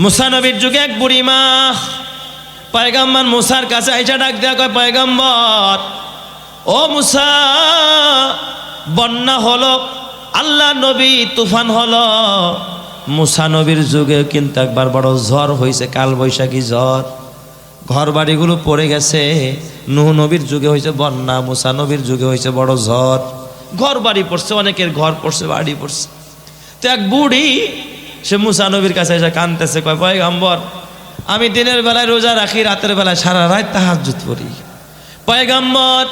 মুসা নবীর যুগে এক বুড়ি মা পয়গম্বর মুসার কাছে আইসা ডাক দেয়া কয়, পয়গম্বর ও মুসা, বন্যা হলো, আল্লাহ নবী তুফান হলো। মুসা নবীর যুগে কিন্তু একবার বড় ঝড় হয়েছে, কাল বৈশাখী ঝড়, ঘর বাড়িগুলো পড়ে গেছে। নূহ নবীর যুগে হয়েছে বন্যা, মুসা নবীর যুগে হয়েছে বড় ঝড়, ঘর বাড়ি পড়ছে, অনেকের ঘর পড়ছে, বাড়ি পড়ছে। তো এক বুড়ি সে মুসা নবীর কাছে এসে কাঁদতেছে, কয়, পয়গম্বর আমি দিনের বেলায় রোজা রাখি, রাতের বেলায় সারা রাত তাহাজ্জুদ পড়ি। পয়গম্বর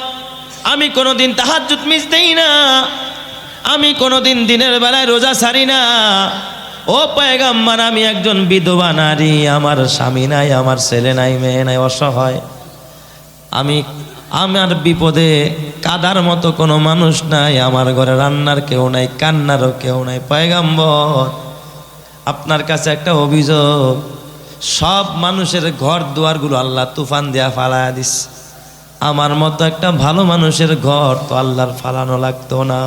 আমি কোনোদিন তাহাজ্জুদ মিস দেই না, আমি কোনোদিন দিনের বেলায় রোজা ছাড়ি না। ও পয়গম্বর আমি একজন বিধবা নারী, আমার স্বামী নাই, আমার ছেলে নাই, মেয়ে নাই, অসহায়। আমার বিপদে কাদার মতো কোনো মানুষ নাই, আমার ঘরে রান্নার কেউ নাই, কান্নারও কেউ নাই। পয়গম্বর আপনার কাছে একটা অভিযোগ, সব মানুষের ঘর দুয়ারগুলো আল্লাহ তুফান দিয়া ফালায়া দিস, আমার মতো একটা ভালো মানুষের ঘর তো আল্লাহর ফালানো লাগতো না,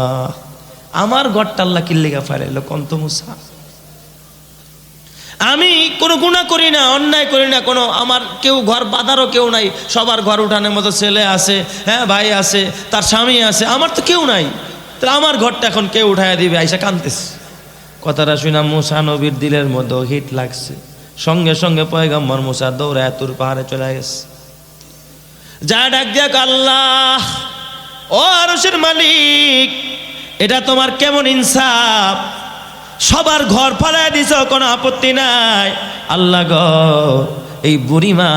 আমার ঘরটা আল্লাহ কিল্লিগা ফালাইলো কন্ত মুসা। আমি কোনো গুনাহ করি না, অন্যায় করি না, কোনো আমার কেউ ঘর বাঁধারও কেউ নাই, সবার ঘর উঠানোর মতো ছেলে আছে, হ্যাঁ ভাই আছে, তার স্বামী আছে, আমার তো কেউ নাই, তাহলে আমার ঘরটা এখন কেউ উঠাইয়া দিবে? আইসা কাঁদতেছে। কথাটা শুনা মুসা নবীর দিলের মধ্যে হিট লাগছে, সঙ্গে সঙ্গে পয়গম্বর মুসা দৌড়ায় তুর পাহাড়ে চলে গেছে। যা ডাক দিয়া, আল্লাহ ও আরশের মালিক, এটা তোমার কেমন ইনসাফ, সবার ঘর ফালায় দিছ, কোনো আপত্তি নাই। আল্লাহ গো, এই বুড়ি মা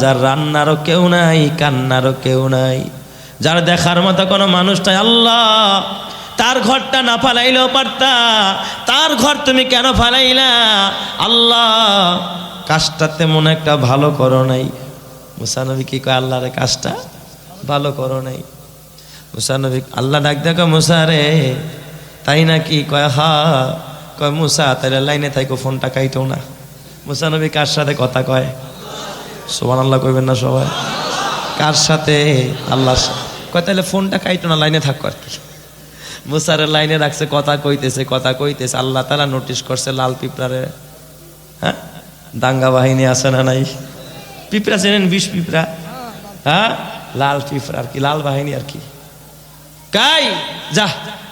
যার রান্নারও কেউ নাই, কান্নারও কেউ নাই, যার দেখার মতো কোনো মানুষ নাই, আল্লাহ তার ঘরটা না ফালাইলেও পারতা, তার ঘর তুমি কেন ফালাইলা? আল্লাহ কাজটা তেমন একটা ভালো করো নাই। মুসা নবী কি কয়, আল্লাহ রে কাজটা ভালো করো নাই। মুসা নবী আল্লাহ ডাক দেখো, মুসা রে তাই নাকি? কয় হা। কয় মুসা তাহলে লাইনে থাইকো, ফোনটা কাইটো না। মুসা নবী কার সাথে কথা কয়? সুবহানাল্লাহ কইবেন না সবাই? কার সাথে? আল্লাহ। কয় তাহলে ফোনটা কাইটো না, লাইনে থাকো আর কি। মুসারে লাইনে রাখছে, কথা কইতেছে, কথা কইতেছে। আল্লাহ তাআলা নোটিশ করছে লাল পিঁপড়ারে। হ্যাঁ, দাঙ্গা বাহিনী আছে না নাই? পিঁপড়া চেনেন? বিষ পিঁপড়া, হ্যাঁ, লাল পিঁপড়া আর কি, লাল বাহিনী আর কি। কাই যা,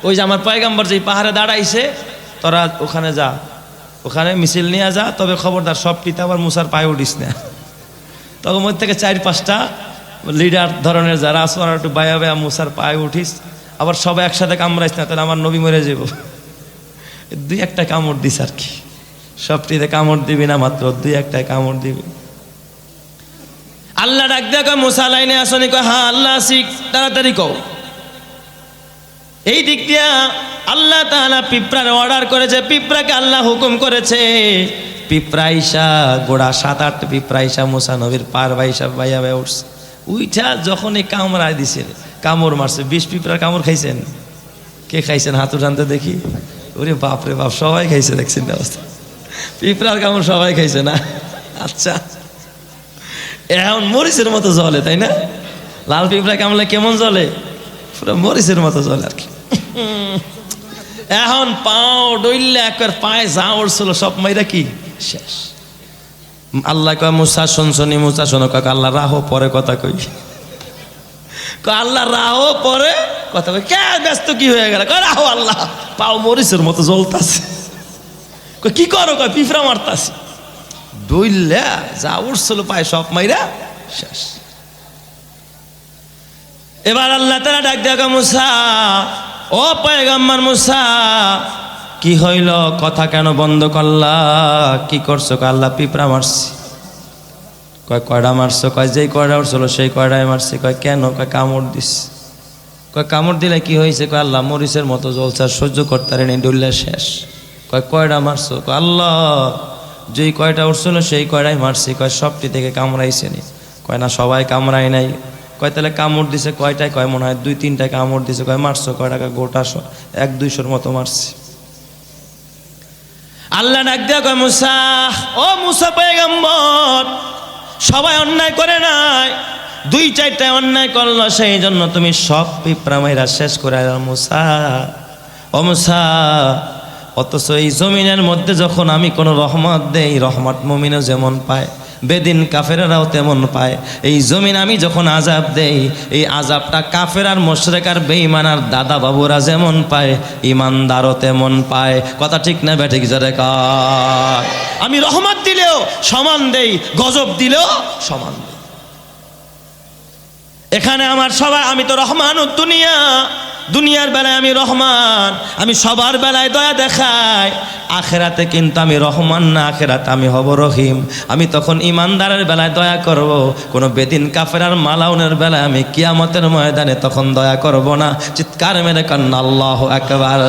ওই যে আমার পয়গম্বর যে পাহাড়ে দাঁড়াইছে, তোরা ওখানে যা, ওখানে মিছিল নিয়ে যা, তবে খবরদার সব পিতা আবার মুসার পায়ে উঠিস না। তখন মধ্যে থেকে 4-5টা লিডার ধরনের যারা আছে ওরা একটু বায়া বায়া মুসার পায়ে উঠিস, আবার সবাই একসাথে কামড়াইস না, তাহলে আমার নবী মরে যাব। 2-1টা কামড় দিস আর কি, সবটিতে কামড় দিবি না, মাত্র 2-1টায় কামড় দিবি। আল্লাহ ডাক দেখো, মুসা লাইনে আসনি? কয় হ্যাঁ আল্লাহ আসি, তাড়াতাড়ি কও। এই দিক দিয়া আল্লাহ তাআলা পিঁপড়ার অর্ডার করেছে, পিঁপড়াকে আল্লাহ হুকুম করেছে, পিঁপড়া আইসা গোড়া 7-8 পিঁপড়া আইসা মুসা নবীর পার বাইসা বাইয়া বাইয়া উঠছে। উইঠা যখনই কামড়ায় দিছে, কামড় মারছে। 20 পিঁপড়ার কামড় খাইছেন? কে খাইছেন? হাত উঠানতে দেখি। ওরে বাপ রে বাপ, সবাই খাইছে, দেখছেন অবস্থা? পিঁপড়ার কামড় সবাই খাইছে না? আচ্ছা, এখন মরিচের মতো জলে, তাই না? লাল পিঁপড়া কামড়লে কেমন জলে? পুরো মরিচের মতো জলে আর কি। এখন পাও ডইলে একবার পায়ে যা উঠছিল সব মাইরা কি শেষ। আল্লাহ কয় মুসা শুনছনি? মুসা শোনো। কাক আল্লাহ রাহো, পরে কথা কই। আল্লাহ রাহো, পরে কথা কই। কে ব্যস্ত কি হয়ে গেল? কয় রাহো আল্লাহ, পাও মরিচের মতো জ্বলতাছে। কি করো? কয় পিঁপড়া মারতাছি। ডইলে যা উঠছিল পায়ে সব মাইরা শেষ। এবার আল্লাহ তাআলা ডাক দেয়া, মুসা ও পয়গম্বর মুসা, কি হইল? কথা কেন বন্ধ করলা? কি করছো? আল্লাহ পিঁপড়া মারছি। কয় কয়টা মারছো? কয় যেই কয়টা উঠছিল সেই কয়টাই মারছি। কয় কেন? কয় কামড় দিস। কয় কামড় দিলে কি হয়েছে? কয় আল্লাহ মরিচের মতো জ্বলছে, সহ্য করতে পারেনি, ডুললে শেষ। কয় কয়টা মারছো? কয় আল্লাহ যেই কয়টা উঠছিল সেই কয়টাই মারছি। কয় সবটি থেকে কামড়াইছে নি? কয় না, সবাই কামড়াই নাই। কয় তাহলে কামড় দিছে কয়টায়? কয় মনে হয় 2-3টায় কামড় দিছে। কয় মারছো কয় টাকা? গোটা 100-200-র মতো মারছি। আল্লাহ ডাক দিয়া কয় মুসা, ও মুসা পয়গম্বর, সবাই অন্যায় করে নাই, 2-4টায় অন্যায় করলো, সেই জন্য তুমি সব পিঁপড়া মাইরা শেষ করে। মুসা ও মুসা, অথচ এই জমিনের মধ্যে যখন আমি কোনো রহমত দেই, রহমত মুমিনও যেমন পায়, বেদিন কাফেরাও তেমন পায়। এই জমিন আমি যখন আযাব দেই, এই আযাবটা কাফের আর মুশরিক আর বেঈমান আর দাদা বাবুরা যেমন পায়, ইমানদারও তেমন পায়। কথা ঠিক না বেঠিক জোরে কয়? আমি রহমত দিলেও সমান দেই, গজব দিলেও সমান দেই। এখানে আমার সবাই, আমি তো রহমানুদ দুনিয়া, দুনিয়ার বেলায় আমি রহমান, আমি সবার বেলায় দয়া দেখাই। আখেরাতে কিন্তু আমি রহমান না, আখেরাতে আমি হব রহিম। আমি তখন ইমানদারের বেলায় দয়া করব, কোনো বেদিন কাফের আর মালাউনের বেলায় আমি কিয়ামতের ময়দানে তখন দয়া করব না। চিৎকার মেরে কান্না আল্লাহু আকবার।